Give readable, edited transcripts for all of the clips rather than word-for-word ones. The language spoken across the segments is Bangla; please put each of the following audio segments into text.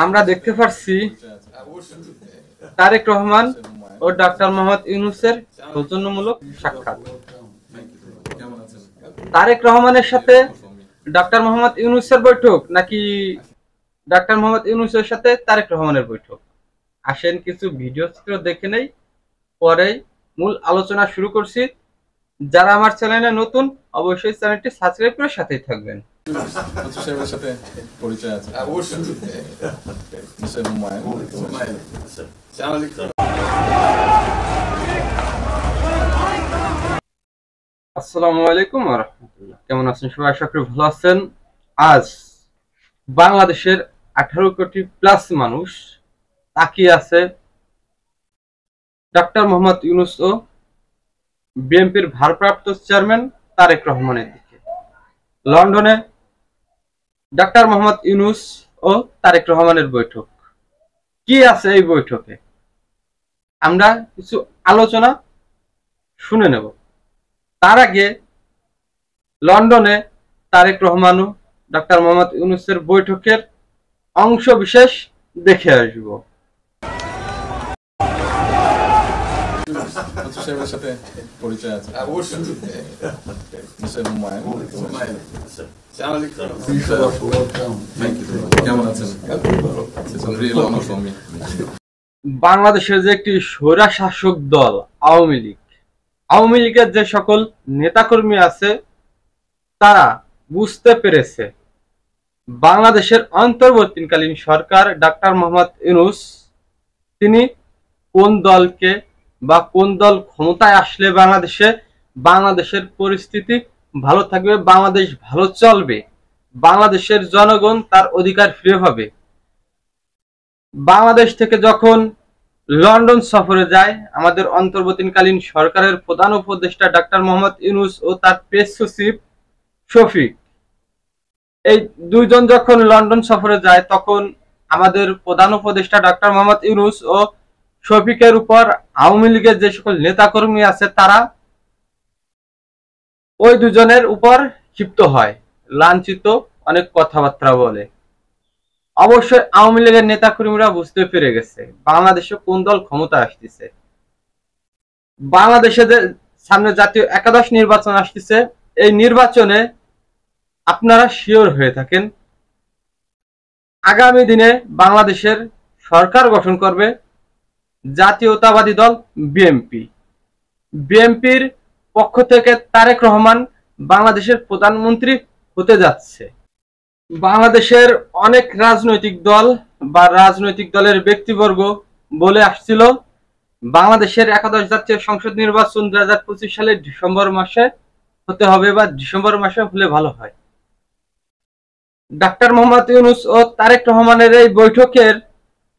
আমরা দেখতে পাচ্ছি তারেক রহমান ও ডাক্তার মোহাম্মদ ইউনূসের সৌজন্যমূলক সাক্ষাৎ। তারেক রহমানের সাথে ডাক্তার মোহাম্মদ ইউনূসের বৈঠক নাকি ডাক্তার মোহাম্মদ ইউনূসের সাথে তারেক রহমানের বৈঠক? আসেন কিছু ভিডিও চিত্র দেখে নেই, পরেই মূল আলোচনা শুরু করছি। যারা আমার চ্যানেলে নতুন অবশ্যই চ্যানেলটি সাবস্ক্রাইব করে সাথেই থাকবেন। আসসালামু আলাইকুম ওয়া রাহমাতুল্লাহ। কেমন আছেন সবাই? আশা করি ভালো আছেন। আজ বাংলাদেশের 18 কোটি প্লাস মানুষ তাকিয়ে আছে ডাক্তার মোহাম্মদ ইউনূস ও বিএনপির ভারপ্রাপ্ত চেয়ারম্যান তারেক রহমানের দিকে। লন্ডনে ডাক্তার মোহাম্মদ ইউনূস ও তারেক রহমানের বৈঠক। কি আছে এই বৈঠকে আমরা কিছু আলোচনা শুনে নেব। তার আগে লন্ডনে তারেক রহমান ও ডাক্তার মোহাম্মদ ইউনূসের বৈঠকের অংশ বিশেষ দেখে আসব। বাংলাদেশের যে একটি স্বৈরা শাসক দল আওয়ামী লীগের যে সকল নেতাকর্মী আছে তারা বুঝতে পেরেছে বাংলাদেশের অন্তর্বর্তীকালীন সরকার ডাক্তার মোহাম্মদ ইউনূস তিনি কোন দলকে বা কোন দল ক্ষমতায় আসলে বাংলাদেশের পরিস্থিতি ভালো থাকবে, বাংলাদেশ ভালো চলবে, বাংলাদেশের জনগণ তার অধিকার ফিরে পাবে। বাংলাদেশ থেকে যখন লন্ডন সফরে যায় আমাদের অন্তর্বর্তীকালীন সরকারের প্রধান উপদেষ্টা ডাক্তার মোহাম্মদ ইউনূস ও তার প্রেস সচিব শফিক, এই দুইজন যখন লন্ডন সফরে যায় তখন আমাদের প্রধান উপদেষ্টা ডাক্তার মোহাম্মদ ইউনূস ও শফিকের উপর আওয়ামী লীগের যে সকল নেতাকর্মী আছে তারা ওই দুজনের উপর ক্ষিপ্ত হয়, লাঞ্ছিত, অনেক কথাবার্তা বলে। অবশ্যই আওয়ামী লীগের নেতাকর্মীরা বুঝতে পেরে গেছে বাংলাদেশে কোন দল ক্ষমতা আসতেছে। বাংলাদেশে সামনে জাতীয় একাদশ নির্বাচন আসতেছে, এই নির্বাচনে আপনারা শিওর হয়ে থাকেন আগামী দিনে বাংলাদেশের সরকার গঠন করবে জাতীয়তাবাদী দল বিএনপির পক্ষ থেকে তারেক রহমান বাংলাদেশের প্রধানমন্ত্রী হতে যাচ্ছে। বাংলাদেশের অনেক রাজনৈতিক দল বা রাজনৈতিক দলের ব্যক্তিবর্গ বলে আসছিল বাংলাদেশের একাদশ জাতীয় সংসদ নির্বাচন 2025 সালের ডিসেম্বর মাসে হতে হবে বা ডিসেম্বর মাসে হলে ভালো হয়। ডাক্তার মোহাম্মদ ইউনূস ও তারেক রহমানের এই বৈঠকের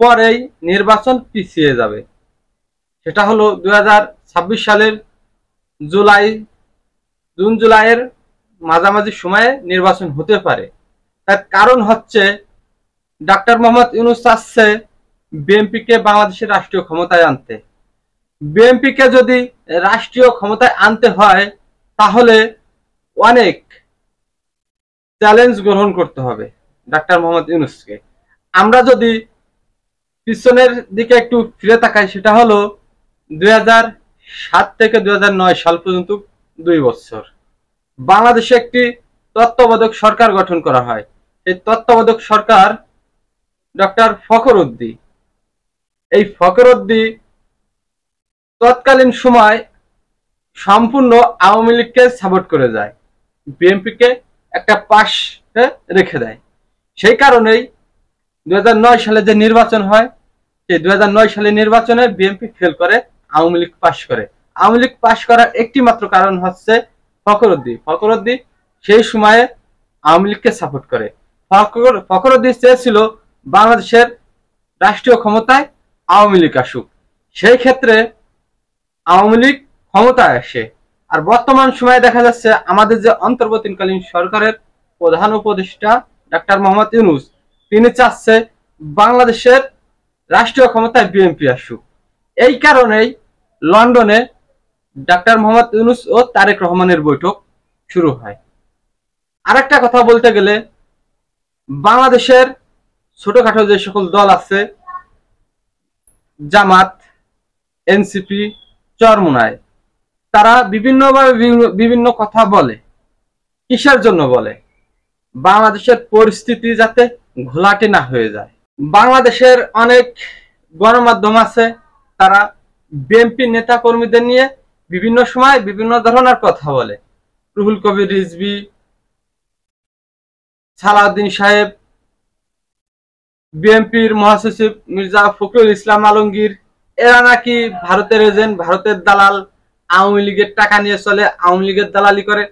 পরেই নির্বাচন পিছিয়ে যাবে। সেটা হলো 2026 সালের জুন জুলাইয়ের মাঝামাঝি সময়ে নির্বাচন হতে পারে। তার কারণ হচ্ছে ডাক্তার মোহাম্মদ ইউনূস চাচ্ছে বিএনপিকে বাংলাদেশের রাষ্ট্রীয় ক্ষমতায় আনতে। বিএনপিকে যদি রাষ্ট্রীয় ক্ষমতায় আনতে হয় তাহলে অনেক চ্যালেঞ্জ গ্রহণ করতে হবে ডাক্তার মোহাম্মদ ইউনূসকে। আমরা যদি পিছনের দিকে একটু ফিরে তাকাই, সেটা হলো 2007 থেকে 2009 সাল পর্যন্ত 2 বছর বাংলাদেশে একটি তত্ত্বাবধায়ক সরকার গঠন করা হয়। এই তত্ত্বাবধায়ক সরকার ডক্টর ফখরুদ্দীন, এই ফখরুদ্দীন তৎকালীন সময় সম্পূর্ণ আওয়ামী লীগকে সাপোর্ট করে যায়, বিএনপিকে একটা পাশে রেখে দেয়। সেই কারণেই 2009 সালে যে নির্বাচন হয় সেই 2009 সালে নির্বাচনে বিএনপি ফেল করে, আওয়ামী লীগ পাশ করে। আওয়ামী লীগ পাশ করার একটি মাত্র কারণ হচ্ছে ফখরুদ্দীন সেই সময়ে আওয়ামী লীগকে সাপোর্ট করে। ফখরুদ্দীন চেয়েছিল বাংলাদেশের রাষ্ট্রীয় ক্ষমতায় আওয়ামী লীগ আসুক, সেই ক্ষেত্রে আওয়ামী লীগ ক্ষমতায় আসে। আর বর্তমান সময়ে দেখা যাচ্ছে আমাদের যে অন্তর্বর্তীকালীন সরকারের প্রধান উপদেষ্টা ডাক্তার মোহাম্মদ ইউনূস তিনি চাচ্ছে বাংলাদেশের রাষ্ট্রীয় ক্ষমতায় বিএনপি আসুক। এই কারণেই লন্ডনে ডাক্তার মোহাম্মদ ইউনূস ও তারেক রহমানের বৈঠক শুরু হয়। আরেকটা কথা বলতে গেলে বাংলাদেশের ছোটখাটো যে সকল দল আছে, জামাত, এনসিপি, চরমোনাই, তারা বিভিন্নভাবে বিভিন্ন কথা বলে। কিসের জন্য বলে? বাংলাদেশের পরিস্থিতি যাতে ঘোলাটে না হয়ে যায়। বাংলাদেশের অনেক গণমাধ্যম আছে, তারা বিএনপি নেতা কর্মীদের নিয়ে বিভিন্ন সময় বিভিন্ন ধরনের কথা বলে। রুহুল কবির রিজভী, সালাউদ্দিন সাহেব, বিএনপির মহাসচিব মির্জা ফখরুল ইসলাম আলমগীর, এরা নাকি ভারতের এজেন্ট, ভারতের দালাল, আওয়ামী লীগের টাকা নিয়ে চলে, আওয়ামী লীগের দালালি করে।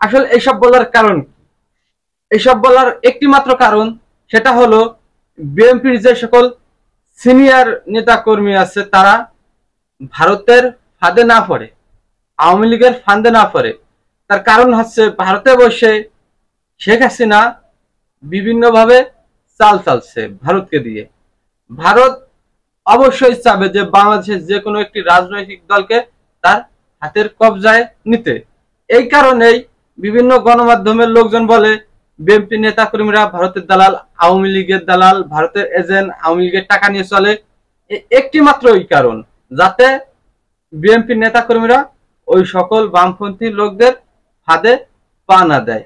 আসলে এসব বলার কারণ, এসব বলার একটি মাত্র কারণ, সেটা হলো বিএনপির যে সকল সিনিয়র নেতা কর্মী আছে তারা ভারতের ফাঁদে না পড়ে, আওয়ামী লীগের ফাঁদে না পড়ে। তার কারণ হচ্ছে ভারতে বসে শেখ হাসিনা বিভিন্নভাবে চাল চালছে ভারতকে দিয়ে। ভারত অবশ্যই চাবে যে বাংলাদেশের যে কোনো একটি রাজনৈতিক দলকে তার হাতের কবজায় নিতে। এই কারণেই বিভিন্ন গণমাধ্যমের লোকজন বলে বিএনপি নেতা কর্মীরা ভারতের দালাল, আওয়ামী লীগের দালাল, ভারতের এজেন্ট, আওয়ামী লীগের টাকা নিয়ে চলে। একটি মাত্র ওই কারণ, যাতে বিএনপি নেতা কর্মীরা ওই সকল বামপন্থী লোকদের ফাঁদে পা না দেয়।